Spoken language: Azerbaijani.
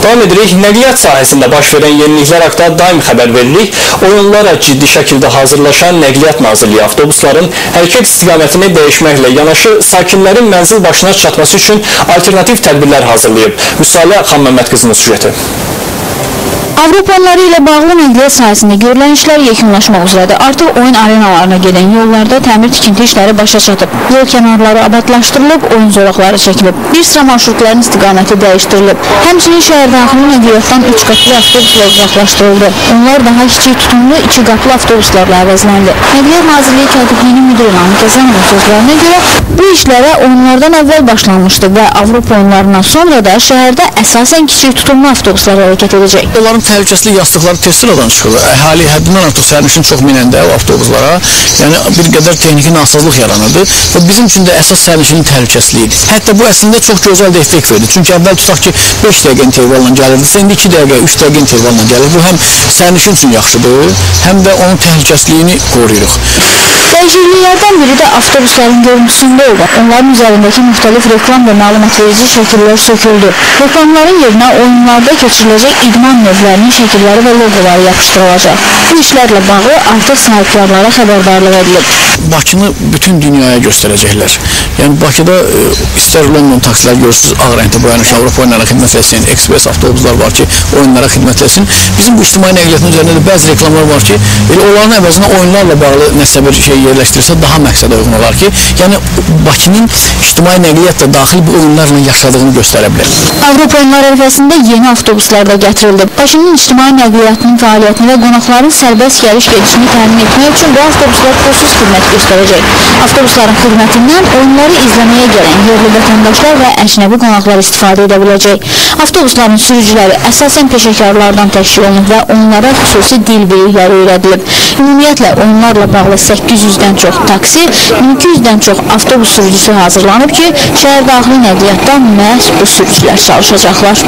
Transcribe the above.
Davam edirik. Nəqliyyat sahəsində baş verən yeniliklər haqqında daim xəbər veririk. Oyunlara ciddi şəkildə hazırlaşan Nəqliyyat Nazirliyi avtobusların hərəkət istiqamətini dəyişməklə yanaşı sakinlərin mənzil başına çatması üçün alternativ tədbirlər hazırlayıb. Müsalə Xanməmməd qızının süjeti. Avropalıları ilə bağlı nəqliyyat sahəsində görülən işlər yekunlaşmaq üzrədir. Artıq oyun arenalarına gedən yollarda təmir tikinti işləri başa çatıb. Yol kənarları abadlaşdırılıb, oyun zolaqları çəkilib. Bir sıra marşrutların istiqaməti dəyişdirilib. Həmçinin şəhərdaxili nəqliyyatdan 3 qapılı avtobuslar uzaqlaşdırıldı. Onlar daha kiçik tutumlu 2 qapılı avtobuslarla əvəzləndi. Nəqliyyat Nazirliyi Katibliyinin müdiri Namiq Əzənovun sözlərinə görə bu işlərə oyunlardan əvvəl başlanmışdı və Avropa oyunlarından sonra da şəhərdə əsasən kiçik tutumlu avtobuslar hərəkət edəcək. Təhlükəsizlik yastıqları tez sıradan çıxır. Əhali həddindən artıq sərnişin çox minəndə o avtobuslara, yəni bir qədər texniki nasazlıq yaranırdı və bizim üçün də əsas sərnişinin təhlükəsizliyidir. Hətta bu əslində çox gözəl də effekt verir. Çünki əvvəl tutaq ki 5 dəqiqə intervalla gəlirdisə, indi 2 dəqiqə, 3 dəqiqə intervalla gəlir. Bu həm sərnişin üçün yaxşıdır, həm də onun təhlükəsizliyini qoruyuruq. Dəyişikliklərdən biri də avtobusların görüntüsündə oldu. Onların üzərindəki müxtəlif reklam və məlumat verici şəkillər söküldü. Reklamların yerinə oyunlarda keçiriləcək idman növlərinin şəkilləri və loqoları yapışdırılacaq. Bu işlərlə bağlı artıq sahibkarlara xəbərdarlıq edilib. Bakını bütün dünyaya göstərəcəklər. Yəni Bakıda istər London taksilər görürsünüz, ağ rəngdə boyanmış Avropa oyunlara xidmət etsin, ekspres avtobuslar var ki, oyunlara xidmət etsin. Bizim bu ictimai nəqliyyatın üzərində də bəzi reklamlar var ki, onların əvəzinə oyunlarla bağlı nəsə bir şey yerləşdirirsə daha məqsədə uyğun olar ki, yəni Bakının ictimai nəqliyyatla daxil bu oyunlarla yaşadığını göstərə bilər. Avropa oyunları ərəfəsində yeni avtobuslar da gətirildi. Bakının ictimai nəqliyyatının fəaliyyətini və qonaqların sərbəst gəliş gedişini təmin etmək üçün bu avtobuslar pulsuz xidmət göstərəcək. Avtobusların xidmətindən oyunları izləməyə gələn yerli vətəndaşlar və əcnəbi qonaqlar istifadə edə biləcək. Avtobusların sürücüləri əsasən peşəkarlardan təşkil olunub və onlara xüsusi dil bilikləri öyrədilib. Ümumiyyətlə oyunlarla bağlı 800-dən çox taksi, 1200-dən çox avtobus sürücüsü hazırlanıb ki, şəhərdaxili nəqliyyatda məhz bu sürücülər çalışacaqlar.